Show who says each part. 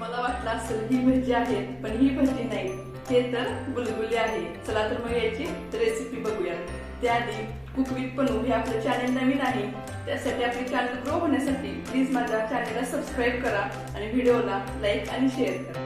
Speaker 1: तुम्हाला वाटलं असेल ही भजी आहे, पण ही भजी नाही, हे तर गुलगुले आहे। चला तर मग याची रेसिपी बघूया। त्याआधी कुक विथ पनू हे आपलं चॅनल नवीन आहे, त्यासाठी आपले चॅनल ग्रो होण्यासाठी प्लीज माझ्या चॅनलला सबस्क्राईब करा आणि व्हिडिओला लाईक आणि शेअर करा।